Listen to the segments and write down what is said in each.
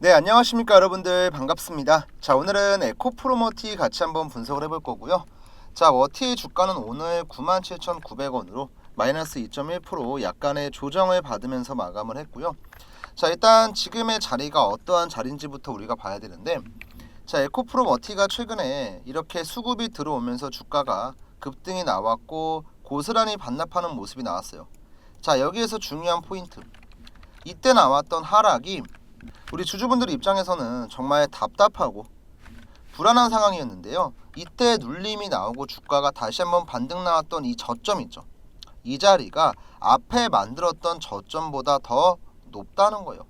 네, 안녕하십니까 여러분들, 반갑습니다. 자, 오늘은 에코프로머티 같이 한번 분석을 해볼 거고요. 자, 워티의 주가는 오늘 97,900원으로 마이너스 2.1% 약간의 조정을 받으면서 마감을 했고요. 자, 일단 지금의 자리가 어떠한 자리인지부터 우리가 봐야 되는데, 자, 에코프로머티가 최근에 이렇게 수급이 들어오면서 주가가 급등이 나왔고 고스란히 반납하는 모습이 나왔어요. 자, 여기에서 중요한 포인트, 이때 나왔던 하락이 우리 주주분들 입장에서는 정말 답답하고 불안한 상황이었는데요. 이때 눌림이 나오고 주가가 다시 한번 반등 나왔던 이 저점 있죠. 이 자리가 앞에 만들었던 저점보다 더 높다는 거예요.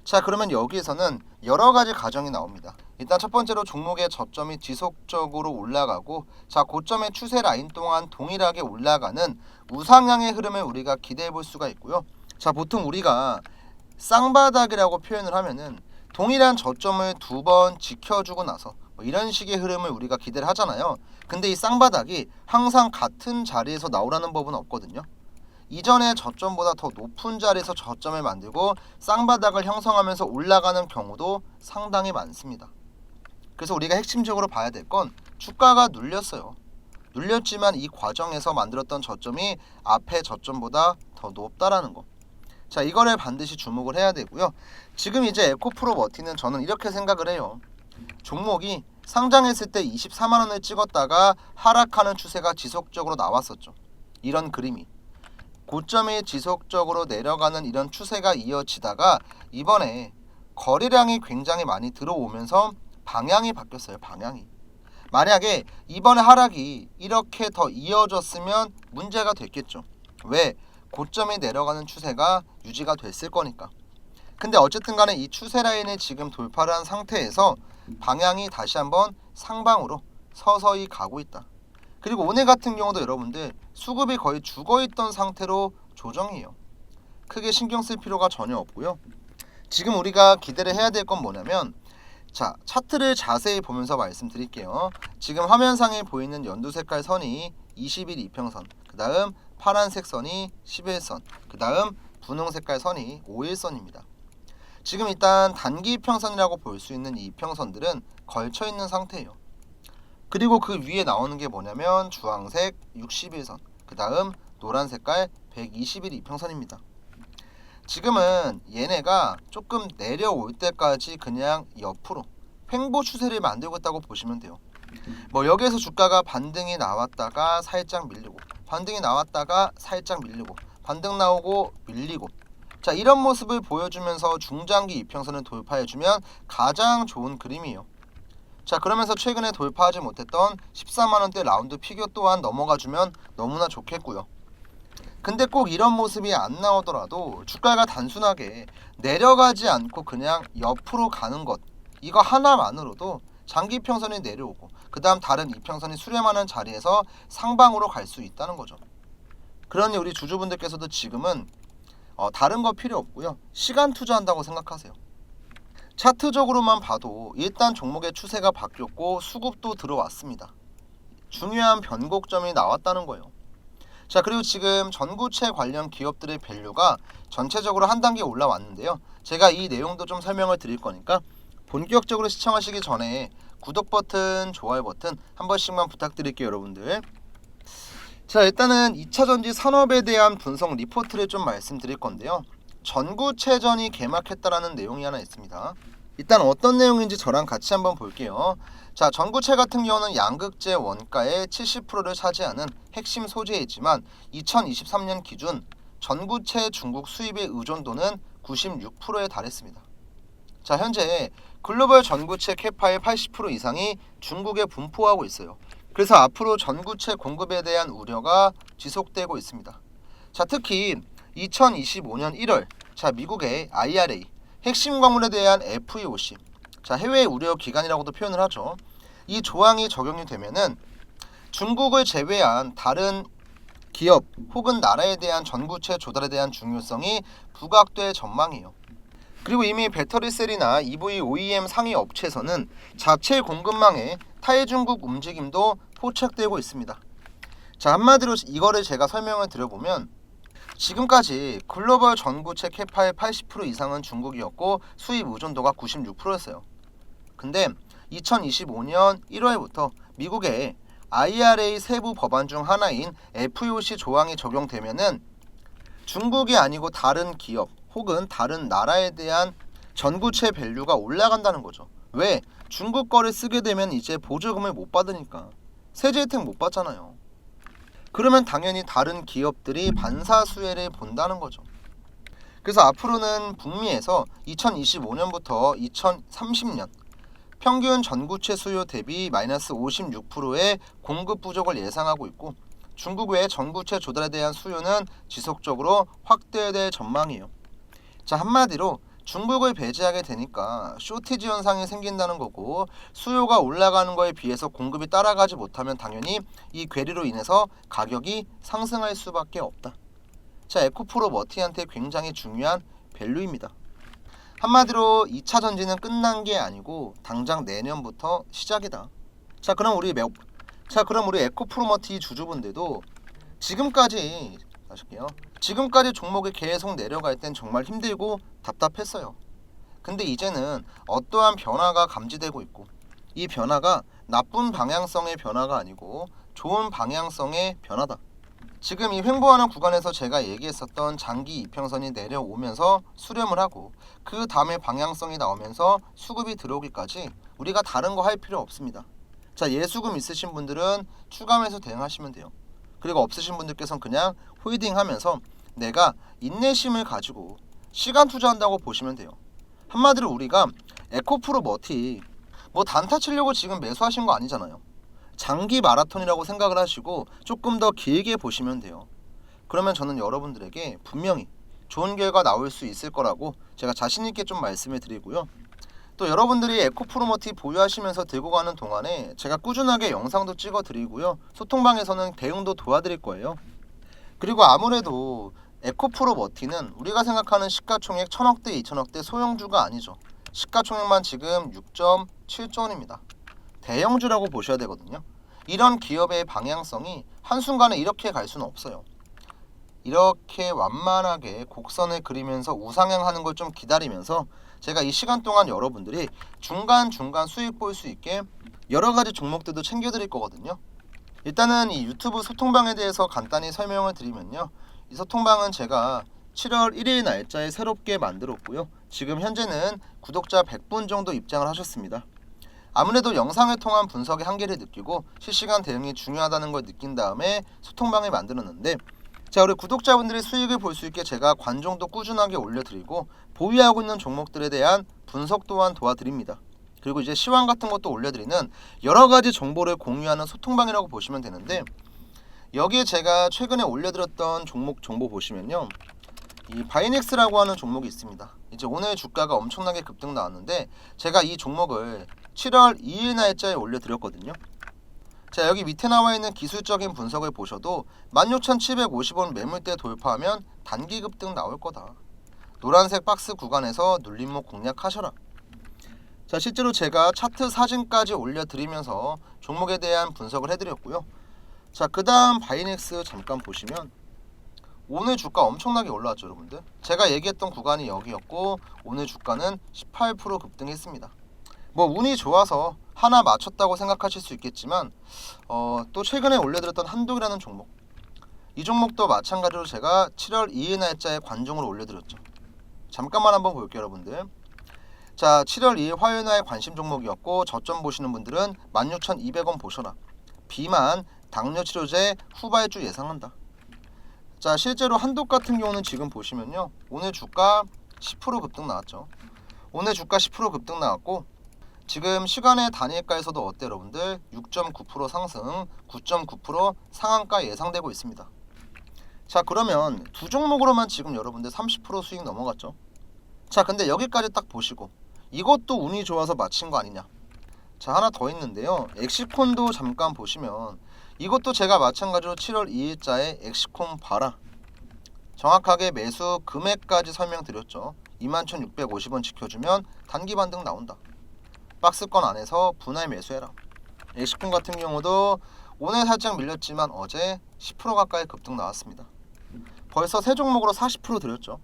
자, 그러면 여기에서는 여러 가지 가정이 나옵니다. 일단 첫 번째로 종목의 저점이 지속적으로 올라가고, 자, 고점의 추세 라인 동안 동일하게 올라가는 우상향의 흐름을 우리가 기대해 볼 수가 있고요. 자, 보통 우리가 쌍바닥이라고 표현을 하면은 동일한 저점을 두 번 지켜주고 나서 뭐 이런 식의 흐름을 우리가 기대를 하잖아요. 근데 이 쌍바닥이 항상 같은 자리에서 나오라는 법은 없거든요. 이전의 저점보다 더 높은 자리에서 저점을 만들고 쌍바닥을 형성하면서 올라가는 경우도 상당히 많습니다. 그래서 우리가 핵심적으로 봐야 될 건 주가가 눌렸어요. 눌렸지만 이 과정에서 만들었던 저점이 앞에 저점보다 더 높다라는 거. 자, 이거를 반드시 주목을 해야 되고요. 지금 이제 에코프로머티는 저는 이렇게 생각을 해요. 종목이 상장했을 때 24만원을 찍었다가 하락하는 추세가 지속적으로 나왔었죠. 이런 그림이 고점이 지속적으로 내려가는 이런 추세가 이어지다가 이번에 거래량이 굉장히 많이 들어오면서 방향이 바뀌었어요. 방향이. 만약에 이번에 하락이 이렇게 더 이어졌으면 문제가 됐겠죠. 왜? 고점이 내려가는 추세가 유지가 됐을 거니까. 근데 어쨌든 간에 이 추세 라인을 지금 돌파를 한 상태에서 방향이 다시 한번 상방으로 서서히 가고 있다. 그리고 오늘 같은 경우도 여러분들 수급이 거의 죽어있던 상태로 조정이에요. 크게 신경 쓸 필요가 전혀 없고요. 지금 우리가 기대를 해야 될 건 뭐냐면, 자, 차트를 자세히 보면서 말씀드릴게요. 지금 화면상에 보이는 연두 색깔 선이 20일 이평선, 그 다음 파란색 선이 11선, 그 다음 분홍 색깔 선이 5일선입니다. 지금 일단 단기 이평선이라고 볼 수 있는 이 이평선들은 걸쳐 있는 상태예요. 그리고 그 위에 나오는 게 뭐냐면 주황색 60일선, 그 다음 노란 색깔 120일 이평선입니다. 지금은 얘네가 조금 내려올 때까지 그냥 옆으로 횡보 추세를 만들고 있다고 보시면 돼요. 뭐 여기에서 주가가 반등이 나왔다가 살짝 밀리고, 반등이 나왔다가 살짝 밀리고, 반등 나오고 밀리고, 자, 이런 모습을 보여주면서 중장기 이평선을 돌파해주면 가장 좋은 그림이에요. 자, 그러면서 최근에 돌파하지 못했던 14만원대 라운드 피겨 또한 넘어가주면 너무나 좋겠고요. 근데 꼭 이런 모습이 안 나오더라도 주가가 단순하게 내려가지 않고 그냥 옆으로 가는 것, 이거 하나만으로도 장기 이평선이 내려오고 그 다음 다른 이평선이 수렴하는 자리에서 상방으로 갈 수 있다는 거죠. 그러니 우리 주주분들께서도 지금은 다른 거 필요 없고요. 시간 투자한다고 생각하세요. 차트적으로만 봐도 일단 종목의 추세가 바뀌었고 수급도 들어왔습니다. 중요한 변곡점이 나왔다는 거예요. 자, 그리고 지금 전구체 관련 기업들의 밸류가 전체적으로 한 단계 올라왔는데요. 제가 이 내용도 좀 설명을 드릴 거니까 본격적으로 시청하시기 전에 구독 버튼, 좋아요 버튼 한 번씩만 부탁드릴게요, 여러분들. 자, 일단은 2차전지 산업에 대한 분석 리포트를 좀 말씀드릴 건데요. 전구체전이 개막했다라는 내용이 하나 있습니다. 일단 어떤 내용인지 저랑 같이 한번 볼게요. 자, 전구체 같은 경우는 양극재 원가의 70%를 차지하는 핵심 소재이지만 2023년 기준 전구체 중국 수입의 의존도는 96%에 달했습니다. 자, 현재 글로벌 전구체 캐파의 80% 이상이 중국에 분포하고 있어요. 그래서 앞으로 전구체 공급에 대한 우려가 지속되고 있습니다. 자, 특히 2025년 1월 자, 미국의 IRA 핵심 광물에 대한 FEOC, 자, 해외 우려 기간이라고도 표현을 하죠. 이 조항이 적용이 되면은 중국을 제외한 다른 기업 혹은 나라에 대한 전구체 조달에 대한 중요성이 부각될 전망이에요. 그리고 이미 배터리셀이나 EV OEM 상위 업체에서는 자체 공급망의 탈중국 움직임도 포착되고 있습니다. 자, 한마디로 이거를 제가 설명을 드려보면 지금까지 글로벌 전구체 캐파의 80% 이상은 중국이었고 수입 의존도가 96%였어요. 근데 2025년 1월부터 미국의 IRA 세부 법안 중 하나인 FEOC 조항이 적용되면은 중국이 아니고 다른 기업 혹은 다른 나라에 대한 전구체 밸류가 올라간다는 거죠. 왜? 중국 거를 쓰게 되면 이제 보조금을 못 받으니까 세제 혜택 못 받잖아요. 그러면 당연히 다른 기업들이 반사수혜를 본다는 거죠. 그래서 앞으로는 북미에서 2025년부터 2030년 평균 전구체 수요 대비 마이너스 56%의 공급 부족을 예상하고 있고 중국 외 전구체 조달에 대한 수요는 지속적으로 확대될 전망이에요. 자, 한마디로 중국을 배제하게 되니까 쇼티지 현상이 생긴다는 거고 수요가 올라가는 거에 비해서 공급이 따라가지 못하면 당연히 이 괴리로 인해서 가격이 상승할 수밖에 없다. 자, 에코프로 머티한테 굉장히 중요한 밸류입니다. 한마디로 2차 전지는 끝난 게 아니고 당장 내년부터 시작이다. 자, 그럼 우리 에코프로머티 주주분들도 지금까지 종목이 계속 내려갈 땐 정말 힘들고 답답했어요. 근데 이제는 어떠한 변화가 감지되고 있고 이 변화가 나쁜 방향성의 변화가 아니고 좋은 방향성의 변화다. 지금 이 횡보하는 구간에서 제가 얘기했었던 장기 이평선이 내려오면서 수렴을 하고 그 다음에 방향성이 나오면서 수급이 들어오기까지 우리가 다른 거 할 필요 없습니다. 자, 예수금 있으신 분들은 추가 매수 대응하시면 돼요. 그리고 없으신 분들께서는 그냥 홀딩하면서 내가 인내심을 가지고 시간 투자한다고 보시면 돼요. 한마디로 우리가 에코프로 머티 단타 치려고 지금 매수하신 거 아니잖아요. 장기 마라톤이라고 생각을 하시고 조금 더 길게 보시면 돼요. 그러면 저는 여러분들에게 분명히 좋은 결과 나올 수 있을 거라고 제가 자신 있게 좀 말씀을 드리고요. 또 여러분들이 에코프로머티 보유하시면서 들고 가는 동안에 제가 꾸준하게 영상도 찍어 드리고요. 소통방에서는 대응도 도와드릴 거예요. 그리고 아무래도 에코프로머티는 우리가 생각하는 시가총액 1000억대 2000억대 소형주가 아니죠. 시가총액만 지금 6.7조 원입니다. 대형주라고 보셔야 되거든요. 이런 기업의 방향성이 한순간에 이렇게 갈 수는 없어요. 이렇게 완만하게 곡선을 그리면서 우상향하는 걸 좀 기다리면서 제가 이 시간 동안 여러분들이 중간중간 수익 볼 수 있게 여러 가지 종목들도 챙겨드릴 거거든요. 일단은 이 유튜브 소통방에 대해서 간단히 설명을 드리면요. 이 소통방은 제가 7월 1일 날짜에 새롭게 만들었고요. 지금 현재는 구독자 100분 정도 입장을 하셨습니다. 아무래도 영상을 통한 분석의 한계를 느끼고 실시간 대응이 중요하다는 걸 느낀 다음에 소통방을 만들었는데 자, 우리 구독자분들이 수익을 볼 수 있게 제가 관종도 꾸준하게 올려드리고 보유하고 있는 종목들에 대한 분석 또한 도와드립니다. 그리고 이제 시황 같은 것도 올려드리는 여러 가지 정보를 공유하는 소통방이라고 보시면 되는데 여기에 제가 최근에 올려드렸던 종목 정보 보시면요. 이 바이넥스라고 하는 종목이 있습니다. 이제 오늘 주가가 엄청나게 급등 나왔는데 제가 이 종목을 7월 2일 날짜에 올려드렸거든요. 자, 여기 밑에 나와 있는 기술적인 분석을 보셔도 16,750원 매물대 돌파하면 단기 급등 나올 거다. 노란색 박스 구간에서 눌림목 공략하셔라. 자, 실제로 제가 차트 사진까지 올려드리면서 종목에 대한 분석을 해드렸고요. 자, 그 다음 바이넥스 잠깐 보시면 오늘 주가 엄청나게 올라왔죠, 여러분들. 제가 얘기했던 구간이 여기였고 오늘 주가는 18% 급등했습니다. 운이 좋아서 하나 맞췄다고 생각하실 수 있겠지만 또 최근에 올려드렸던 한독이라는 종목, 이 종목도 마찬가지로 제가 7월 2일 날짜에 관종으로 올려드렸죠. 잠깐만 한번 볼게요, 여러분들. 자, 7월 2일 화요일 날 관심 종목이었고 저점 보시는 분들은 16,200원 보셔라. 비만 당뇨 치료제 후발주 예상한다. 자, 실제로 한독 같은 경우는 지금 보시면요, 오늘 주가 10% 급등 나왔죠. 오늘 주가 10% 급등 나왔고 지금 시간의 단일가에서도 어때요, 여러분들? 6.9% 상승, 9.9% 상한가 예상되고 있습니다. 자, 그러면 두 종목으로만 지금 여러분들 30% 수익 넘어갔죠. 자, 근데 여기까지 딱 보시고 이것도 운이 좋아서 맞힌 거 아니냐. 자, 하나 더 있는데요. 엑시콘도 잠깐 보시면 이것도 제가 마찬가지로 7월 2일자에 엑시콘 봐라. 정확하게 매수 금액까지 설명드렸죠. 21,650원 지켜주면 단기 반등 나온다. 박스권 안에서 분할 매수해라. 엑시콘 같은 경우도 오늘 살짝 밀렸지만 어제 10% 가까이 급등 나왔습니다. 벌써 세 종목으로 40% 드렸죠.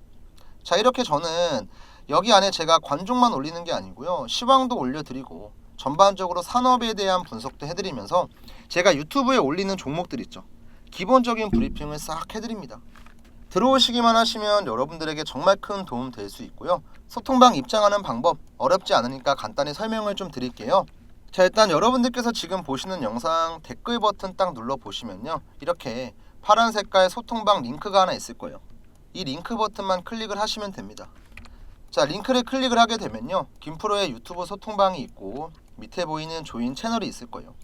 자, 이렇게 저는 여기 안에 제가 관종만 올리는 게 아니고요, 시황도 올려드리고 전반적으로 산업에 대한 분석도 해드리면서 제가 유튜브에 올리는 종목들 있죠, 기본적인 브리핑을 싹 해드립니다. 들어오시기만 하시면 여러분들에게 정말 큰 도움 될 수 있고요. 소통방 입장하는 방법 어렵지 않으니까 간단히 설명을 좀 드릴게요. 자, 일단 여러분들께서 지금 보시는 영상 댓글 버튼 딱 눌러 보시면요, 이렇게 파란 색깔 소통방 링크가 하나 있을 거예요. 이 링크 버튼만 클릭을 하시면 됩니다. 자, 링크를 클릭을 하게 되면요, 김프로의 유튜브 소통방이 있고 밑에 보이는 조인 채널이 있을 거예요.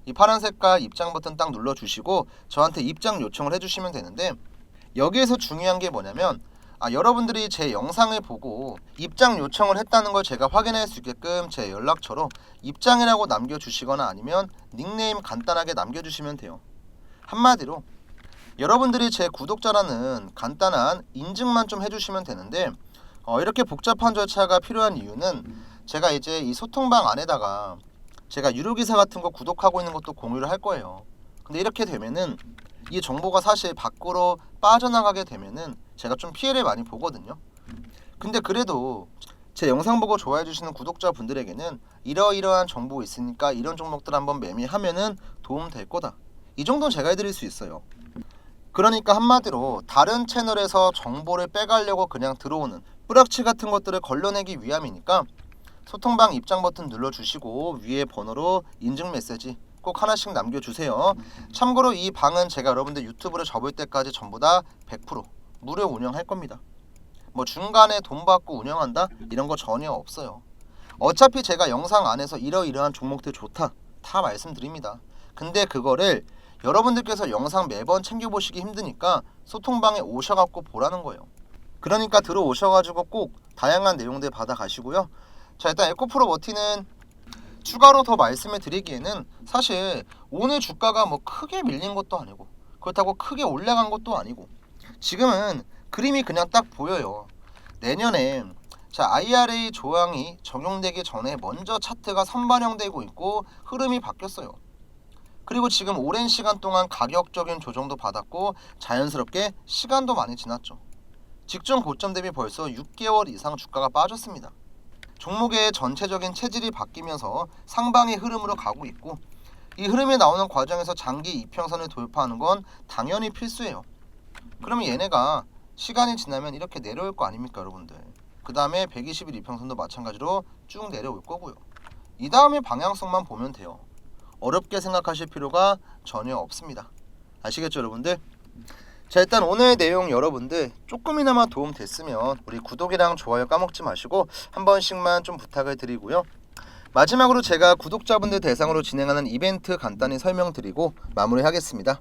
이 파란 색깔 입장 버튼 딱 눌러 주시고 저한테 입장 요청을 해주시면 되는데, 여기에서 중요한 게 뭐냐면 여러분들이 제 영상을 보고 입장 요청을 했다는 걸 제가 확인할 수 있게끔 제 연락처로 입장이라고 남겨주시거나 아니면 닉네임 간단하게 남겨주시면 돼요. 한마디로 여러분들이 제 구독자라는 간단한 인증만 좀 해주시면 되는데, 이렇게 복잡한 절차가 필요한 이유는 제가 이제 이 소통방 안에다가 제가 유료기사 같은 거 구독하고 있는 것도 공유를 할 거예요. 근데 이렇게 되면은 이 정보가 사실 밖으로 빠져나가게 되면은 제가 좀 피해를 많이 보거든요. 근데 그래도 제 영상 보고 좋아해 주시는 구독자분들에게는 이러이러한 정보 있으니까 이런 종목들 한번 매매하면은 도움 될 거다, 이 정도는 제가 해드릴 수 있어요. 그러니까 한마디로 다른 채널에서 정보를 빼가려고 그냥 들어오는 뿌락치 같은 것들을 걸러내기 위함이니까 소통방 입장 버튼 눌러주시고 위에 번호로 인증 메시지 꼭 하나씩 남겨주세요. 참고로 이 방은 제가 여러분들 유튜브를 접을 때까지 전부 다 100% 무료 운영할 겁니다. 뭐 중간에 돈 받고 운영한다 이런 거 전혀 없어요. 어차피 제가 영상 안에서 이러이러한 종목들 좋다 다 말씀드립니다. 근데 그거를 여러분들께서 영상 매번 챙겨보시기 힘드니까 소통방에 오셔갖고 보라는 거예요. 그러니까 들어오셔가지고 꼭 다양한 내용들 받아가시고요. 자, 일단 에코프로 머티는 추가로 더 말씀을 드리기에는 사실 오늘 주가가 뭐 크게 밀린 것도 아니고 그렇다고 크게 올라간 것도 아니고 지금은 그림이 그냥 딱 보여요. 내년에 IRA 조항이 적용되기 전에 먼저 차트가 선반영되고 있고 흐름이 바뀌었어요. 그리고 지금 오랜 시간 동안 가격적인 조정도 받았고 자연스럽게 시간도 많이 지났죠. 직전 고점 대비 벌써 6개월 이상 주가가 빠졌습니다. 종목의 전체적인 체질이 바뀌면서 상방의 흐름으로 가고 있고, 이 흐름이 나오는 과정에서 장기 이평선을 돌파하는 건 당연히 필수예요. 그러면 얘네가 시간이 지나면 이렇게 내려올 거 아닙니까 여러분들. 그 다음에 120일 이평선도 마찬가지로 쭉 내려올 거고요. 이 다음에 방향성만 보면 돼요. 어렵게 생각하실 필요가 전혀 없습니다. 아시겠죠 여러분들? 자, 일단 오늘 내용 여러분들 조금이나마 도움 됐으면 우리 구독이랑 좋아요 까먹지 마시고 한 번씩만 좀 부탁을 드리고요. 마지막으로 제가 구독자분들 대상으로 진행하는 이벤트 간단히 설명드리고 마무리하겠습니다.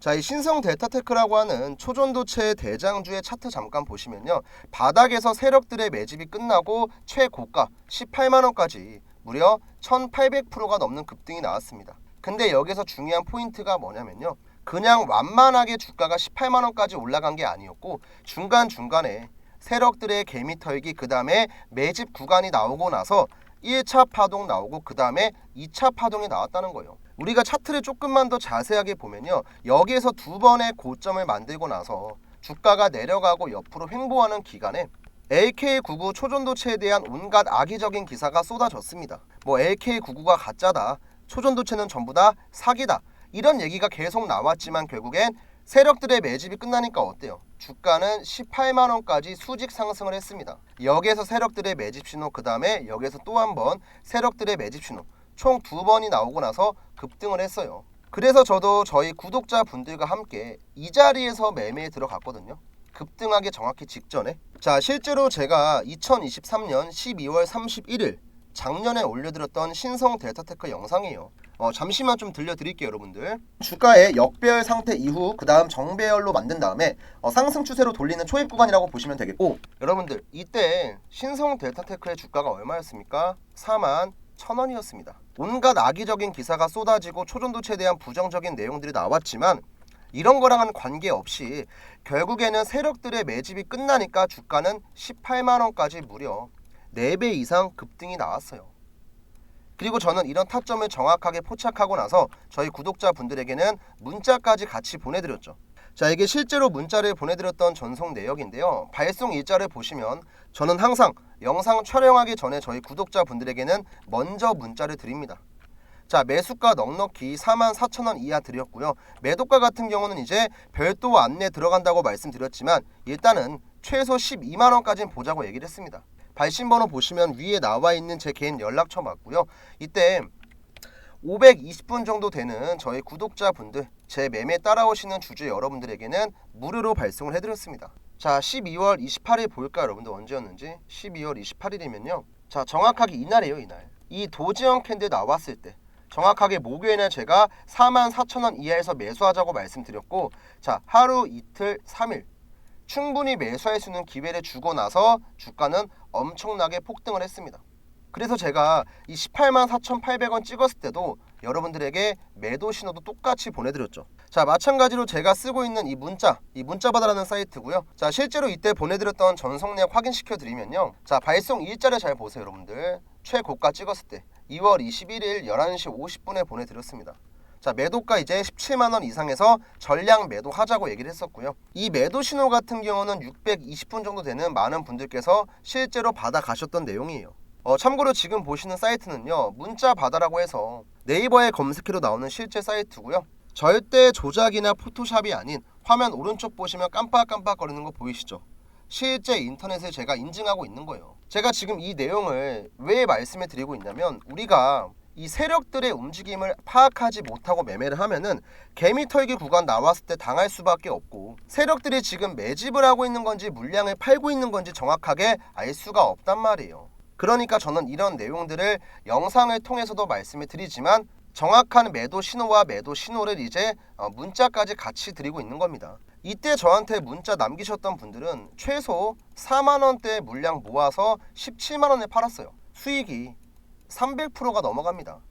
자, 이 신성 델타테크라고 하는 초전도체 대장주의 차트 잠깐 보시면요, 바닥에서 세력들의 매집이 끝나고 최고가 18만원까지 무려 1800%가 넘는 급등이 나왔습니다. 근데 여기서 중요한 포인트가 뭐냐면요, 그냥 완만하게 주가가 18만원까지 올라간 게 아니었고 중간중간에 세력들의 개미 털기, 그 다음에 매집 구간이 나오고 나서 1차 파동 나오고 그 다음에 2차 파동이 나왔다는 거예요. 우리가 차트를 조금만 더 자세하게 보면요, 여기에서 두 번의 고점을 만들고 나서 주가가 내려가고 옆으로 횡보하는 기간에 LK99 초전도체에 대한 온갖 악의적인 기사가 쏟아졌습니다. 뭐 LK99가 가짜다, 초전도체는 전부 다 사기다, 이런 얘기가 계속 나왔지만 결국엔 세력들의 매집이 끝나니까 어때요? 주가는 18만원까지 수직 상승을 했습니다. 여기에서 세력들의 매집 신호, 그 다음에 여기에서 또 한 번 세력들의 매집 신호, 총 두 번이 나오고 나서 급등을 했어요. 그래서 저도 저희 구독자분들과 함께 이 자리에서 매매에 들어갔거든요. 급등하기 정확히 직전에. 자, 실제로 제가 2023년 12월 31일 작년에 올려드렸던 신성 델타테크 영상이에요. 잠시만 좀 들려드릴게요 여러분들. 주가의 역배열 상태 이후 그 다음 정배열로 만든 다음에 상승 추세로 돌리는 초입 구간이라고 보시면 되겠고, 여러분들 이때 신성 델타테크의 주가가 얼마였습니까? 41,000원이었습니다. 온갖 악의적인 기사가 쏟아지고 초전도체에 대한 부정적인 내용들이 나왔지만 이런 거랑은 관계없이 결국에는 세력들의 매집이 끝나니까 주가는 18만원까지 무려 4배 이상 급등이 나왔어요. 그리고 저는 이런 타점을 정확하게 포착하고 나서 저희 구독자분들에게는 문자까지 같이 보내드렸죠. 자, 이게 실제로 문자를 보내드렸던 전송 내역인데요. 발송 일자를 보시면 저는 항상 영상 촬영하기 전에 저희 구독자분들에게는 먼저 문자를 드립니다. 자, 매수가 넉넉히 44,000원 이하 드렸고요. 매도가 같은 경우는 이제 별도 안내 들어간다고 말씀드렸지만 일단은 최소 12만원까지는 보자고 얘기를 했습니다. 발신번호 보시면 위에 나와 있는 제 개인 연락처 맞고요. 이때 520분 정도 되는 저희 구독자분들, 제 매매 따라오시는 주주 여러분들에게는 무료로 발송을 해드렸습니다. 자, 12월 28일 볼까요, 여러분들? 언제였는지. 12월 28일이면요. 자, 정확하게 이날이에요, 이날. 이 도지형 캔들 나왔을 때 정확하게 목요일에 제가 44,000원 이하에서 매수하자고 말씀드렸고, 자, 하루, 이틀, 3일 충분히 매수할 수 있는 기회를 주고 나서 주가는 엄청나게 폭등을 했습니다. 그래서 제가 이 184,800원 찍었을 때도 여러분들에게 매도 신호도 똑같이 보내드렸죠. 자, 마찬가지로 제가 쓰고 있는 이 문자바다라는 사이트고요. 자, 실제로 이때 보내드렸던 전송 내역 확인시켜 드리면요. 자, 발송 일자를 잘 보세요, 여러분들. 최고가 찍었을 때 2월 21일 11시 50분에 보내드렸습니다. 자, 매도가 이제 17만원 이상에서 전량 매도하자고 얘기를 했었고요. 이 매도 신호 같은 경우는 620분 정도 되는 많은 분들께서 실제로 받아 가셨던 내용이에요. 참고로 지금 보시는 사이트는요, 문자바다라고 해서 네이버에 검색해도 나오는 실제 사이트고요. 절대 조작이나 포토샵이 아닌, 화면 오른쪽 보시면 깜빡깜빡 거리는 거 보이시죠? 실제 인터넷을 제가 인증하고 있는 거예요. 제가 지금 이 내용을 왜 말씀해 드리고 있냐면, 우리가 이 세력들의 움직임을 파악하지 못하고 매매를 하면은 개미 털기 구간 나왔을 때 당할 수밖에 없고, 세력들이 지금 매집을 하고 있는 건지 물량을 팔고 있는 건지 정확하게 알 수가 없단 말이에요. 그러니까 저는 이런 내용들을 영상을 통해서도 말씀을 드리지만 정확한 매도 신호와 매도 신호를 이제 문자까지 같이 드리고 있는 겁니다. 이때 저한테 문자 남기셨던 분들은 최소 4만원대 물량 모아서 17만원에 팔았어요. 수익이 300%가 넘어갑니다.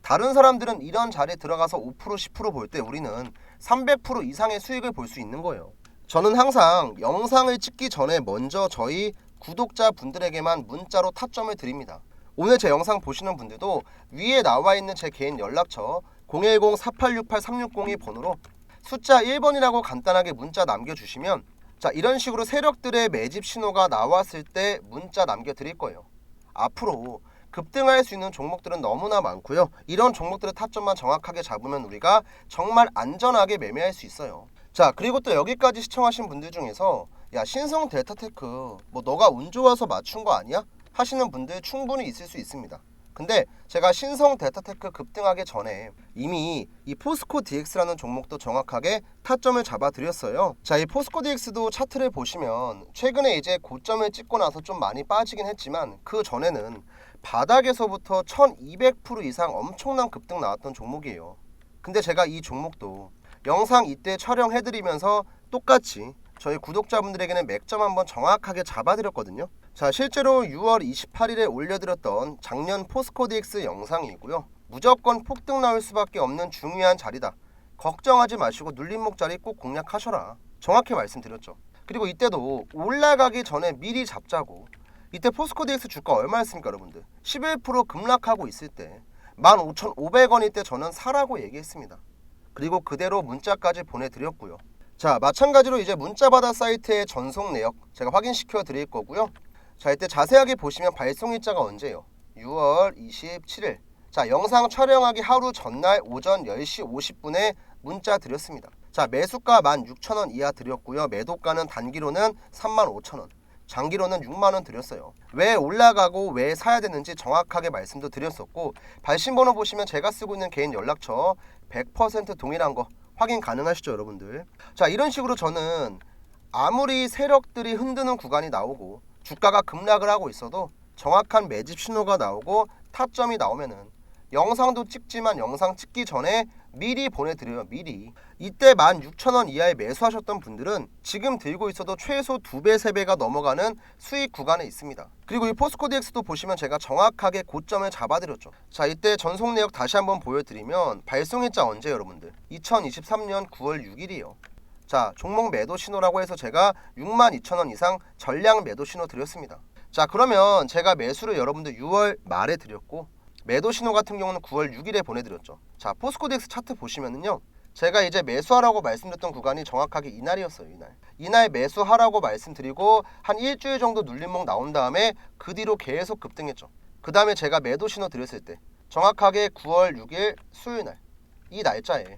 다른 사람들은 이런 자리에 들어가서 5% 10% 볼 때 우리는 300% 이상의 수익을 볼 수 있는 거예요. 저는 항상 영상을 찍기 전에 먼저 저희 구독자분들에게만 문자로 타점을 드립니다. 오늘 제 영상 보시는 분들도 위에 나와 있는 제 개인 연락처 010-4868-3602 번호로 숫자 1번이라고 간단하게 문자 남겨주시면, 자, 이런 식으로 세력들의 매집 신호가 나왔을 때 문자 남겨드릴 거예요. 앞으로 급등할 수 있는 종목들은 너무나 많고요. 이런 종목들의 타점만 정확하게 잡으면 우리가 정말 안전하게 매매할 수 있어요. 자, 그리고 또 여기까지 시청하신 분들 중에서 야, 신성 델타테크 뭐 너가 운 좋아서 맞춘 거 아니야? 하시는 분들 충분히 있을 수 있습니다. 근데 제가 신성 델타테크 급등하기 전에 이미 이 포스코 DX라는 종목도 정확하게 타점을 잡아 드렸어요. 자, 이 포스코 DX도 차트를 보시면 최근에 이제 고점을 찍고 나서 좀 많이 빠지긴 했지만 그 전에는 바닥에서부터 1200% 이상 엄청난 급등 나왔던 종목이에요. 근데 제가 이 종목도 영상 이때 촬영해드리면서 똑같이 저희 구독자분들에게는 맥점 한번 정확하게 잡아드렸거든요. 자, 실제로 6월 28일에 올려드렸던 작년 포스코 DX 영상이고요. 무조건 폭등 나올 수밖에 없는 중요한 자리다. 걱정하지 마시고 눌림목 자리 꼭 공략하셔라. 정확히 말씀드렸죠. 그리고 이때도 올라가기 전에 미리 잡자고. 이때 포스코 DX 주가 얼마였습니까, 여러분들? 11% 급락하고 있을 때 15,500원일 때 저는 사라고 얘기했습니다. 그리고 그대로 문자까지 보내드렸고요. 자, 마찬가지로 이제 문자바다 사이트의 전송 내역 제가 확인시켜 드릴 거고요. 자, 이때 자세하게 보시면 발송 일자가 언제예요? 6월 27일. 자, 영상 촬영하기 하루 전날 오전 10시 50분에 문자 드렸습니다. 자, 매수가 16,000원 이하 드렸고요. 매도가는 단기로는 35,000원, 장기로는 6만원 드렸어요. 왜 올라가고 왜 사야 되는지 정확하게 말씀도 드렸었고, 발신번호 보시면 제가 쓰고 있는 개인 연락처 100% 동일한 거 확인 가능하시죠, 여러분들? 자, 이런 식으로 저는 아무리 세력들이 흔드는 구간이 나오고 주가가 급락을 하고 있어도 정확한 매집 신호가 나오고 타점이 나오면은 영상도 찍지만 영상 찍기 전에 미리 보내드려요. 미리. 이때 16,000원 이하에 매수하셨던 분들은 지금 들고 있어도 최소 2배, 3배가 넘어가는 수익 구간에 있습니다. 그리고 이 포스코 DX도 보시면 제가 정확하게 고점을 잡아드렸죠. 자, 이때 전송 내역 다시 한번 보여드리면 발송일자 언제 여러분들? 2023년 9월 6일이에요. 자, 종목 매도 신호라고 해서 제가 62,000원 이상 전량 매도 신호 드렸습니다. 자, 그러면 제가 매수를 여러분들 6월 말에 드렸고 매도 신호 같은 경우는 9월 6일에 보내드렸죠. 자, 포스코 DX 차트 보시면은요, 제가 이제 매수하라고 말씀드렸던 구간이 정확하게 이날이었어요. 이날 매수하라고 말씀드리고 한 일주일 정도 눌림목 나온 다음에 그 뒤로 계속 급등했죠. 그 다음에 제가 매도 신호 드렸을 때 정확하게 9월 6일 수요일날 이 날짜에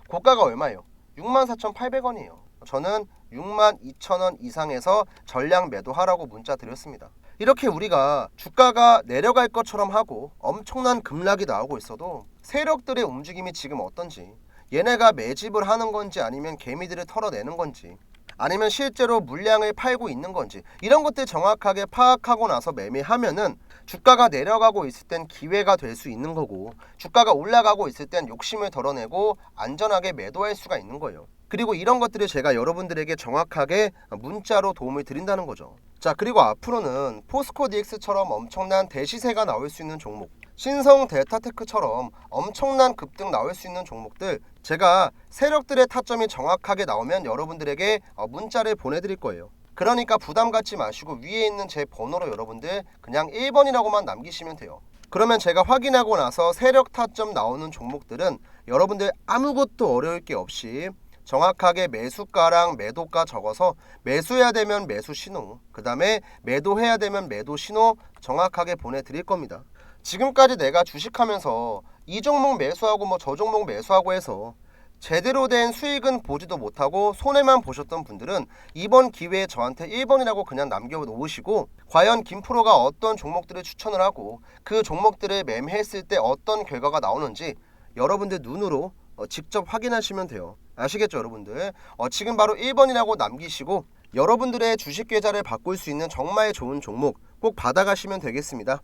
고가가 얼마예요? 64,800원이에요. 저는 62,000원 이상에서 전량 매도하라고 문자 드렸습니다. 이렇게 우리가 주가가 내려갈 것처럼 하고 엄청난 급락이 나오고 있어도 세력들의 움직임이 지금 어떤지, 얘네가 매집을 하는 건지 아니면 개미들을 털어내는 건지 아니면 실제로 물량을 팔고 있는 건지 이런 것들 정확하게 파악하고 나서 매매하면은 주가가 내려가고 있을 땐 기회가 될 수 있는 거고, 주가가 올라가고 있을 땐 욕심을 덜어내고 안전하게 매도할 수가 있는 거예요. 그리고 이런 것들을 제가 여러분들에게 정확하게 문자로 도움을 드린다는 거죠. 자, 그리고 앞으로는 포스코 DX처럼 엄청난 대시세가 나올 수 있는 종목, 신성 델타테크처럼 엄청난 급등 나올 수 있는 종목들, 제가 세력들의 타점이 정확하게 나오면 여러분들에게 문자를 보내드릴 거예요. 그러니까 부담 갖지 마시고 위에 있는 제 번호로 여러분들 그냥 1번이라고만 남기시면 돼요. 그러면 제가 확인하고 나서 세력 타점 나오는 종목들은 여러분들 아무것도 어려울 게 없이 정확하게 매수가랑 매도가 적어서 매수해야 되면 매수 신호, 그 다음에 매도해야 되면 매도 신호 정확하게 보내드릴 겁니다. 지금까지 내가 주식하면서 이 종목 매수하고 뭐 저 종목 매수하고 해서 제대로 된 수익은 보지도 못하고 손해만 보셨던 분들은 이번 기회에 저한테 1번이라고 그냥 남겨놓으시고, 과연 김프로가 어떤 종목들을 추천을 하고 그 종목들을 매매했을 때 어떤 결과가 나오는지 여러분들 눈으로 직접 확인하시면 돼요. 아시겠죠 여러분들? 지금 바로 1번이라고 남기시고 여러분들의 주식 계좌를 바꿀 수 있는 정말 좋은 종목 꼭 받아가시면 되겠습니다.